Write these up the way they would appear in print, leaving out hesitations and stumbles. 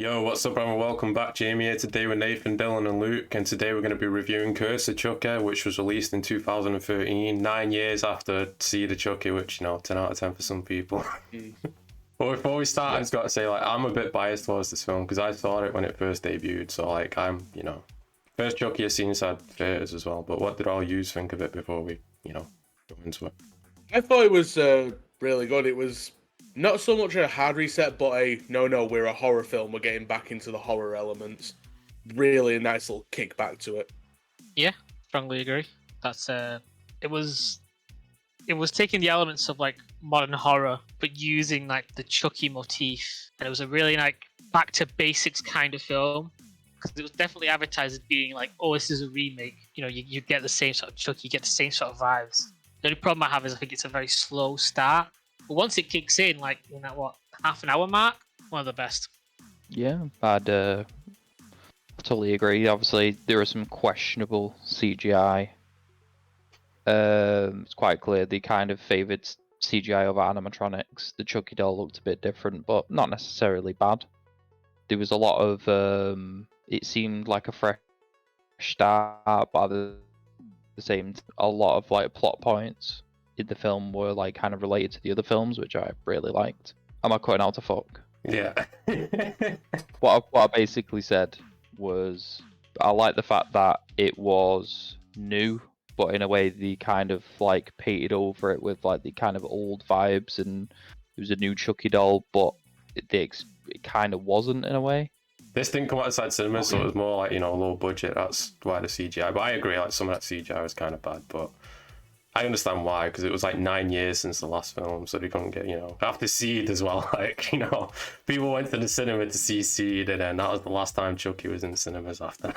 Yo, what's up, everyone? Welcome back. Jamie here today with Nathan, Dylan, and Luke, and today we're going to be reviewing Curse of Chucky, which was released in 2013, 9 years after Seed of Chucky, which, 10 out of 10 for some people. But before we start, I just got to say, I'm a bit biased towards this film because I saw it when it first debuted, so, first Chucky I've seen inside theaters as well. But what did all you think of it before we, go into it? I thought it was really good. It was not so much a hard reset, but no, we're a horror film. We're getting back into the horror elements. Really a nice little kick back to it. Yeah, strongly agree. That's it was taking the elements of like modern horror, but using like the Chucky motif, and it was a really back to basics kind of film. Because it was definitely advertised as being like, oh, this is a remake. You get the same sort of Chucky, you get the same sort of vibes. The only problem I have is I think it's a very slow start. But once it kicks in, in that half an hour mark, one of the best. Yeah, I'd totally agree. Obviously, there are some questionable CGI. It's quite clear they kind of favoured CGI over animatronics. The Chucky doll looked a bit different, but not necessarily bad. There was a lot of it seemed like a fresh start, but at the same, a lot of plot points in the film were kind of related to the other films, which I really liked. Am I cutting out to fuck? Yeah. What I basically said was I like the fact that it was new, but in a way they kind of painted over it with the kind of old vibes, and it was a new Chucky doll, but it kind of wasn't in a way. This didn't come out outside cinemas, so it was more low budget. That's why the CGI. But I agree, some of that CGI was kind of bad, but I understand why, because it was 9 years since the last film, so they couldn't get, after Seed as well, people went to the cinema to see Seed, and then that was the last time Chucky was in the cinemas after.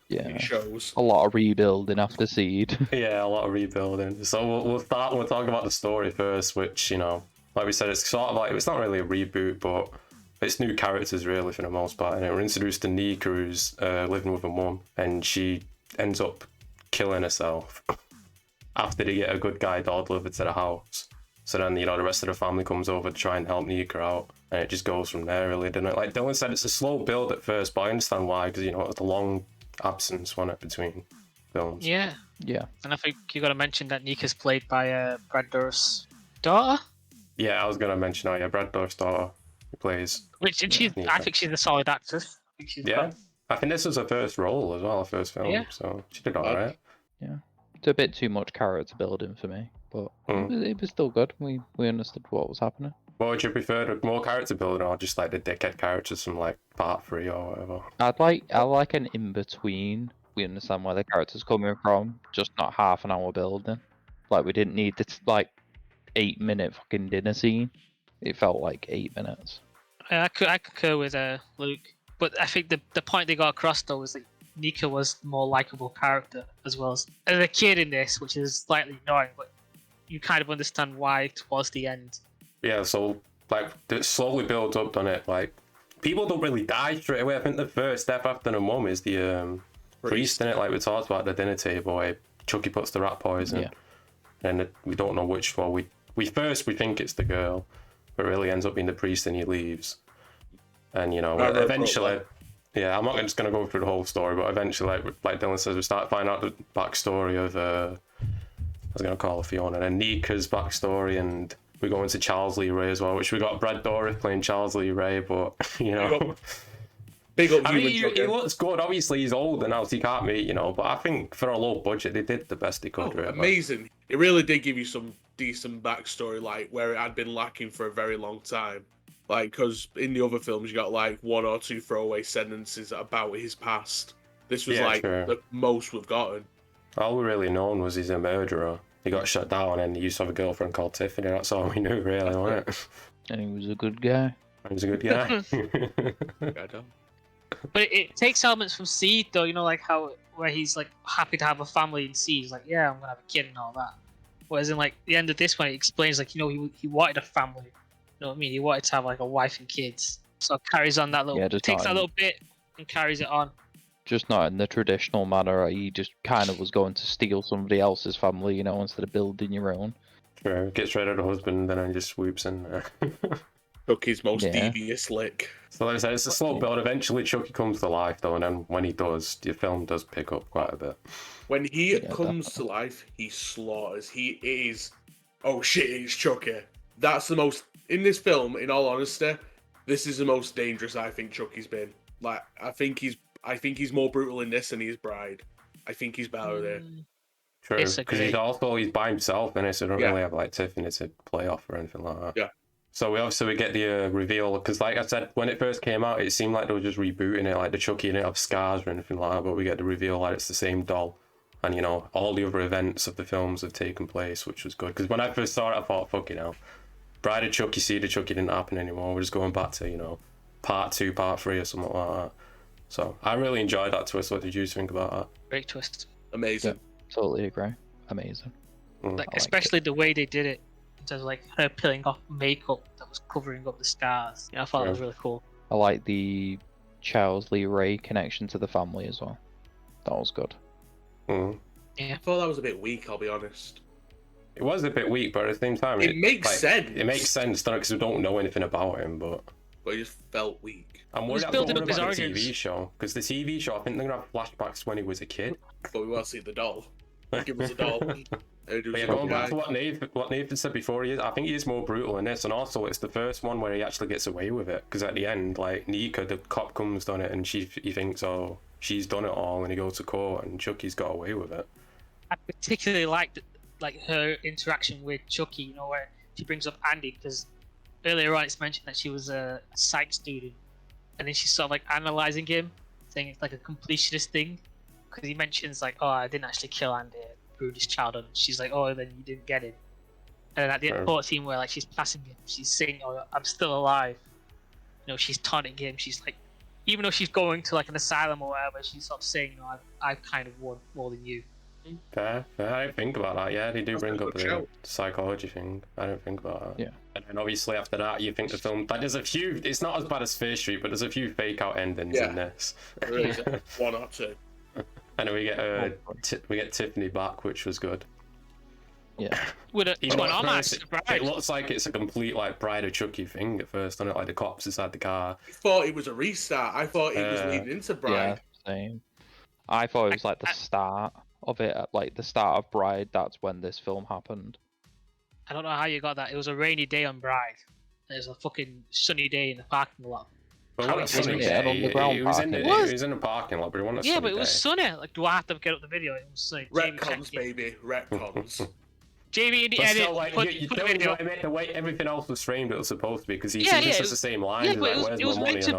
Yeah, It shows. a lot of rebuilding after Seed. Yeah, a lot of rebuilding. So we'll start, we'll talk about the story first, which, like we said, it's sort of it's not really a reboot, but it's new characters really for the most part. And we're introduced to Nika, who's living with her mum, and she ends up killing herself after they get a good guy doll delivered to the house. So then, the rest of the family comes over to try and help Nika out, and it just goes from there really, doesn't it? Like Dylan said, it's a slow build at first, but I understand why, because, it's a long absence, wasn't it, between films? Yeah. Yeah. And I think you got to mention that Nika's played by Brad Dourif's daughter. Yeah, I was going to mention, Brad Dourif's daughter, who plays... Which, and I think she's a solid actress. I think she's Yeah. fun. I think this was her first role as well, her first film, Yeah. so she did alright. Yeah. It's a bit too much character building for me, but it was still good. We understood what was happening. What would you prefer, more character building or just the dickhead characters from part 3 or whatever? I like an in between. We understand where the character's coming from, just not half an hour building. We didn't need this 8-minute fucking dinner scene. It felt like 8 minutes. I concur with Luke, but I think the point they got across though was that Nika was the more likable character as well as a kid in this, which is slightly annoying, but you kind of understand why towards the end. Yeah, so it slowly builds up on it. People don't really die straight away. I think the first step after the mum is the priest in it, we talked about at the dinner table where Chucky puts the rat poison. Yeah. And we don't know which one. We think it's the girl, but it really ends up being the priest, and he leaves. And eventually, yeah, I'm not just gonna go through the whole story, but eventually, like Dylan says, we start finding out the backstory of I was gonna call her Fiona, and then Nika's backstory, and we go into Charles Lee Ray as well, which we got Brad Dourif playing Charles Lee Ray, but Big up I mean, human he looks good. Obviously, he's older now, so he can't meet, but I think for a low budget, they did the best they could. Really. Amazing. It really did give you some decent backstory, where it had been lacking for a very long time. Because in the other films, you got 1 or 2 throwaway sentences about his past. This was true. The most we've gotten. All we really known was he's a murderer. He got shut down, and he used to have a girlfriend called Tiffany. That's all we knew, really, wasn't it? And he was a good guy. He was a good guy. But it takes elements from Seed though, where he's happy to have a family in Seed. He's like, yeah, I'm gonna have a kid and all that. Whereas in the end of this one, he explains he wanted a family. You know what I mean? He wanted to have a wife and kids. So it carries on that little, takes that little bit and carries it on. Just not in the traditional manner. He just kind of was going to steal somebody else's family, instead of building your own. Sure, gets rid of the husband and then just swoops in. Chucky's most Yeah. devious lick. So like I said, it's a slow build. Eventually, Chucky comes to life, though, and then when he does, the film does pick up quite a bit. When he Yeah, comes to life, he slaughters. He is, oh shit, it's Chucky. That's the most in this film. In all honesty, this is the most dangerous I think Chucky's been. Like, I think he's more brutal in this than he's Bride. I think he's better there. True, because Disagree. he's by himself, and so don't Yeah. really have like Tiffany to play off or anything like that. Yeah. So we get the reveal, because like I said, when it first came out, it seemed like they were just rebooting it, like the Chucky didn't have scars or anything like that, but we get the reveal like it's the same doll, and you know all the other events of the films have taken place, which was good. Because when I first saw it, I thought, fucking hell, Bride of Chucky, Seed of Chucky didn't happen anymore. We're just going back to part 2, part 3, or something like that. So I really enjoyed that twist. What did you think about that? Great twist. Amazing. Totally agree. Amazing. Like I liked especially the way they did it, in terms of like her peeling off makeup that was covering up the scars. I thought that was really cool. I like the Charles Lee Ray connection to the family as well. That was good. Mm. I thought that was a bit weak. I'll be honest. It was a bit weak, but at the same time, It makes sense. It makes sense, don't it? Because we don't know anything about him, but But it just felt weak. I'm was worried building about up his the origins. TV show, because the TV show, I think they're gonna have flashbacks when he was a kid. But we want to see the doll. Give us a doll. But yeah, going back to what Nathan said before, I think he is more brutal in this, and also it's the first one where he actually gets away with it. Because at the end, like Nika, the cop comes done it, and he thinks, oh, she's done it all, and he goes to court, and Chucky's got away with it. I particularly liked her interaction with Chucky. You know, where she brings up Andy, because earlier on it's mentioned that she was a psych student, and then she's sort of like analyzing him, saying it's like a completionist thing. Because he mentions like, oh, I didn't actually kill Andy, I ruined his childhood. She's like, oh, then you didn't get him. And then at the court scene where like she's passing him, she's saying, oh, I'm still alive. You know, she's taunting him. She's like, even though she's going to like an asylum or whatever, she's sort of saying, no, I've kind of won more than you. Fair. I didn't think about that. Yeah, they do That's bring a up good the shout. psychology thing. I didn't think about that. Yeah. And then obviously after that, you think the film, like there's a few, it's not as bad as Fear Street, but there's a few fake out endings in this. There is one or two. And then we get Tiffany back, which was good. Yeah. With an Even though at homage first to Bride. it looks like it's a complete like Bride of Chucky thing at first, doesn't it? Like the cops inside the car. I thought it was a restart. I thought it was leading into Yeah, Bride. same. I thought it was like the start of it, like the start of Bride. That's when this film happened. I don't know how you got that. It was a rainy day on Bride. It was a fucking sunny day in the parking lot. But How what a it was funny it? day. On the ground It was in parking. it was in a parking lot, but it wasn't a Yeah, sunny but it was day. sunny. Like, do I have to get up the video? It was sunny. Jamie, Retcons, check it. baby. Retcons. Jamie in the But edit. still, like, put you the don't video. the way everything else was framed, it was supposed to be, because he Yeah, just it has the same lines. Yeah, like, but where's it was my money meant to and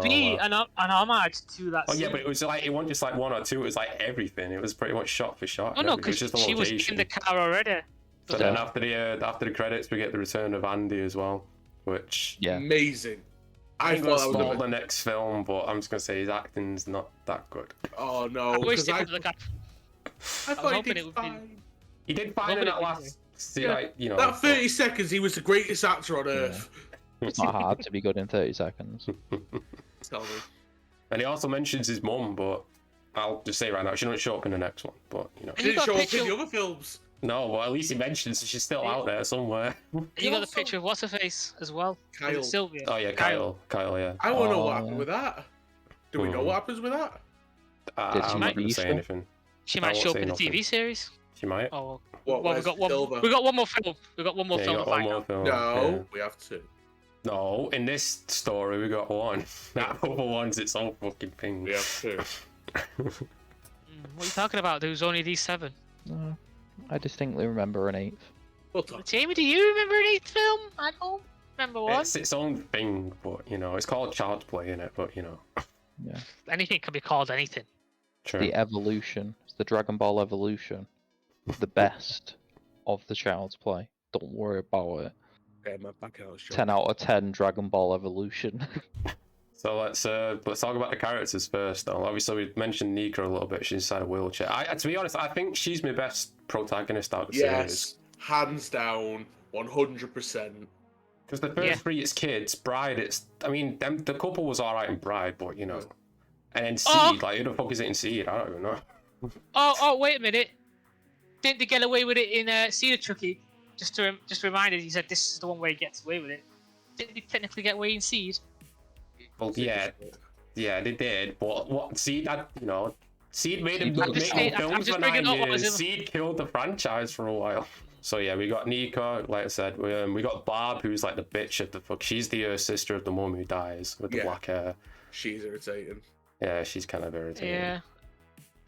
all be that. an homage to that. Oh yeah, scene. but it was like it wasn't just like one or two. It was like everything. It was pretty much shot for shot. Oh no, it was because just the she was location. in the car already. So then after the credits, we get the return of Andy as well, which Yeah. Amazing. I I'm gonna thought that spoil was the next film, but I'm just gonna say his acting's not that good. Oh no, I wish because they I could look at. thought he hoping did it would be- fine. He did fine in Hoping that it last, Yeah. like you know. That 30 seconds, he was the greatest actor on earth. It's not hard to be good in 30 seconds. Tell me. And he also mentions his mum, but I'll just say right now, she doesn't show up in the next one. But you know, He You didn't got a show up picture- in the other films. no, well at least he mentions she's still out there somewhere. You got the also- picture of what's her face as well. Was it Kyle. Sylvia. Oh yeah, Kyle, yeah. I want to know what Oh, happened yeah. with that. Do we know what happens with that? Did I'm she not gonna be say sure? anything. She I might won't show up say in the nothing. TV series. She might. Oh, What? well, we where's got one. Silver? We got one more film. We got one more Yeah, film you to got one find more out. film. No, yeah. we have to. No, in this story we got one. That other one's its own fucking thing. We have to. What are you talking about? There was only these 7. I distinctly remember an 8th. We'll talk. Jamie, do you remember an 8th film? I don't remember one. It's its own thing, but you know, it's called Child's Play in it, but you know. Yeah. Anything can be called anything. True. The evolution. It's the Dragon Ball evolution. The best of the Child's Play. Don't worry about it. Okay, my back out. 10 out of 10 Dragon Ball evolution. So let's talk about the characters first though. Obviously we mentioned Nika a little bit, she's inside a wheelchair. To be honest, I think she's my best protagonist out of the series. Yes, hands down, 100%. Because the first Yeah. 3 it's kids, Bride the couple was alright in Bride, but you know. And then Seed, Oh. like who the fuck is it in Seed? I don't even know. Oh, wait a minute. Didn't they get away with it in Seed of Chucky? Just reminded, he said this is the one where he gets away with it. Did they technically get Wayne Seed? Well, yeah, they did. But what Seed had, Seed made him I'm make just more saying- I'm films just for bringing 9 up what was years. in- Seed killed the franchise for a while. So yeah, we got Nika, like I said. We got Barb, who's like the bitch of the fuck. She's the sister of the mum who dies with the black hair. She's irritating. Yeah, she's kind of irritating. Yeah.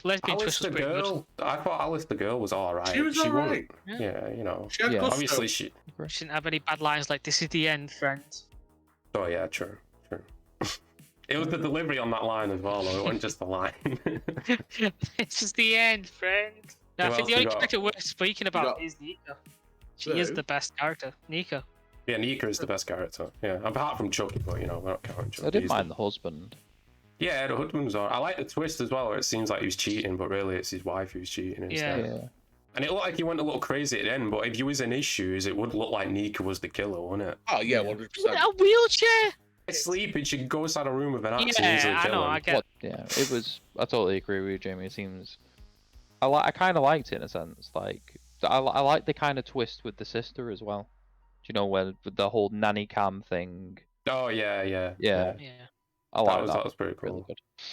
Lesbian Alice Twist was the pretty girl, I thought Alice the girl was alright. She was alright. Yeah, She had Yeah. gusto. obviously she. good. She didn't have any bad lines like "This is the end, friend." Oh yeah, true. It was the delivery on that line as well, though. It wasn't just the line. This is the end, friend. No, I Who think else the we only got? character worth speaking about is Nika. She is Who? the best character, Nika. Yeah, Nika is the best character. Yeah, apart from Chucky, but we're not counting Chucky. I didn't He's mind the husband. Yeah, the husband's alright. I like the twist as well. Where it seems like he was cheating, but really it's his wife who's cheating instead. Yeah. And it looked like he went a little crazy at the end, but if he was in his shoes, it would look like Nika was the killer, wouldn't it? Oh yeah, 100%. A wheelchair. Sleeping, she could go inside a room with an axe and Yeah, easily I kill know. him. I get. What? Yeah, it was. I totally agree with you, Jamie. It seems. I kind of liked it in a sense. Like I like the kind of twist with the sister as well. Do you know where with the whole nanny cam thing? Oh yeah. Yeah. Yeah. I like That was pretty cool.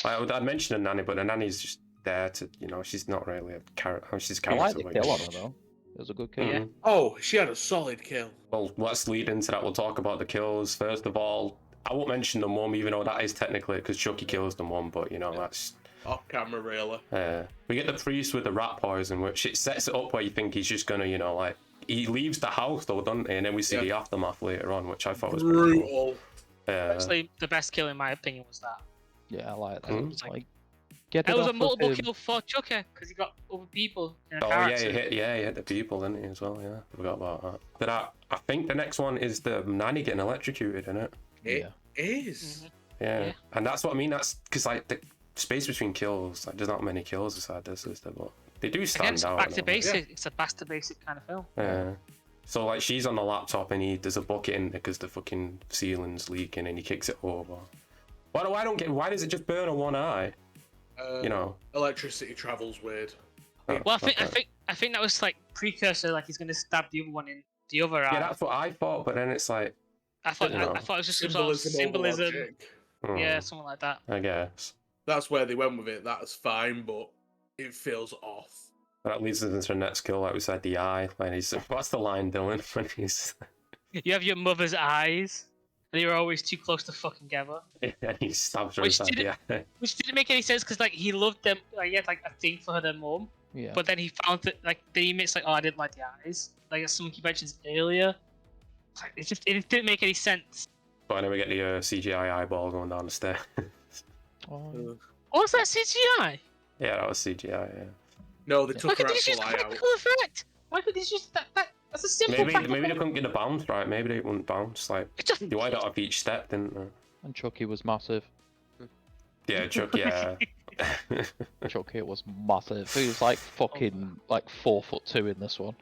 Really good. I'd mentioned a nanny, but the nanny's just there to, she's not really a character. She's a I character. like the kill on her though. It was a good kill. Yeah. Oh, she had a solid kill. Well, let's lead into that. We'll talk about the kills. First of all, I won't mention the mum, even though that is technically because Chucky kills the mum, but that's. Off camera, really. We get the priest with the rat poison, which it sets it up where you think he's just gonna, like he leaves the house though, doesn't he? And then we see the aftermath later on, which I thought was pretty cool. Brutal. Actually, the best kill in my opinion was that. Yeah, I like that. Mhm. It was like, get It it was off a of multiple him. kill for Chucky because he got other people in a Oh car yeah, he accident. hit the people, didn't he, as well? Yeah, forgot about that. But I think the next one is the nanny getting electrocuted, isn't it? It is. Yeah. Yeah. And that's what I mean. That's because like the space between kills, like there's not many kills aside this, is there? But they do Again, stand it's out. back to though. basic. It's a back to basic kind of film. Yeah. So like she's on the laptop and there's a bucket in there because the fucking ceiling's leaking and he kicks it over. Why does it just burn on one eye? Electricity travels weird. Oh, Well, okay. I think that was like precursor, like he's gonna stab the other one in the other eye. Yeah, that's what I thought, but then it's like, I thought you know. I thought it was just some sort of over symbolism. logic. Yeah, something like that. I guess. That's where they went with it. That's fine, but it feels off. That leads us into the next kill, like we said, the eye. When what's the line doing when he's You have your mother's eyes, and you're always too close to fucking together. and he stabs her Which inside the eye. Which didn't make any sense because like he loved them. Like, he had like a thing for their mum, Yeah. but then he found that like then he admits like, oh, I didn't like the eyes. Like that's something he mentions earlier. Like, it didn't make any sense. But then we get the CGI eyeball going down the stairs. Oh, Oh, was that CGI? Yeah, that was CGI. Yeah. No, they Why took her could they just use actual eye out. practical effect? Why could they just use that? That's a simple Maybe practical they couldn't get the bounce right. Maybe they wouldn't bounce. Like It just- they wide out of each step, didn't they? and Chucky was massive. Yeah, Chuck. Yeah. Chucky was massive. He was like fucking like 4'2" in this one.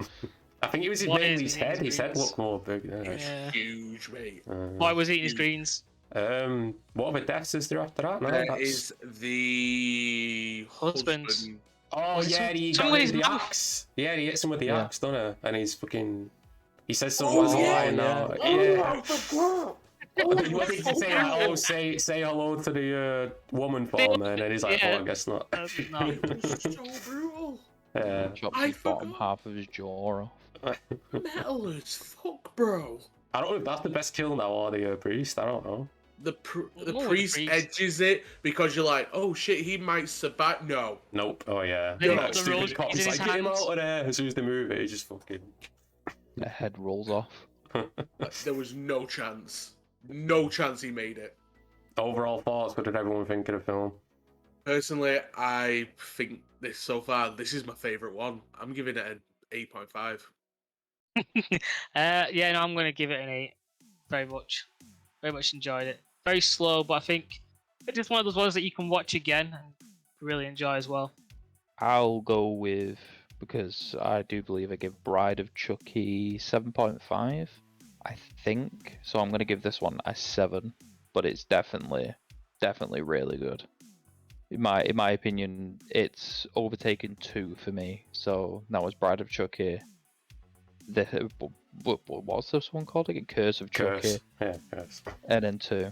I think it was What mainly is his head. His head greens? looked more big. Didn't it? Yeah. Huge, mate. Why was he eating his greens? What other deaths is there after that? No, There that's... is the Husband. Oh Was it yeah, some- he someone got with him his the mouth? axe. Yeah, he hits him with the Yeah. axe, doesn't he? And he's fucking. He says something Oh, was a yeah, lie now. Yeah. Oh, What did he say? Like, oh, say hello to the woman for me, and then he's like, Yeah. oh, I guess not. No. so brutal. Yeah. Chopped I his bottom forgot. half of his jaw off. Metal as fuck, bro. I don't know if that's the best kill now or the priest. I don't know. The More with the priest priest. edges it because you're like, oh shit, he might survive. No. Nope. Oh yeah. Then he That got the stupid rose cop, beads he's in like, his get him hands. out of there. As soon as they move it, he just fucking. The head rolls off. There was no chance. No chance he made it. Overall thoughts. What did everyone think of the film? Personally, I think this is my favourite one. I'm giving it an 8.5. Yeah, no, I'm gonna give it an 8. Very much enjoyed it. Very slow, but I think it's just one of those ones that you can watch again and really enjoy as well. I'll go with, because I do believe I give Bride of Chucky 7.5, I think. So I'm going to give this one a 7, but it's definitely really good. In my opinion, it's overtaken 2 for me. So that was Bride of Chucky. what's this one called again? Curse of Chucky. Curse. Yeah, Curse. And then 2.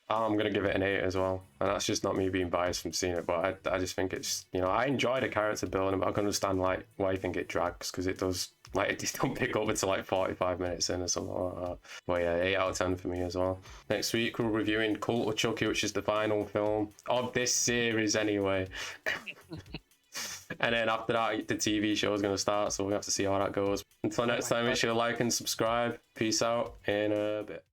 I'm gonna give it an 8 as well, and that's just not me being biased from seeing it, but I just think it's, you know, I enjoy the character building, but I can understand like why you think it drags, because it does, like, it just don't pick up until like 45 minutes in or something like that. But yeah, 8 out of 10 for me as well. Next week we're reviewing Cult of Chucky, which is the final film of this series anyway. And then after that, the TV show is going to start, so we have to see how that goes. Until next time, make sure to like and subscribe. Peace out in a bit.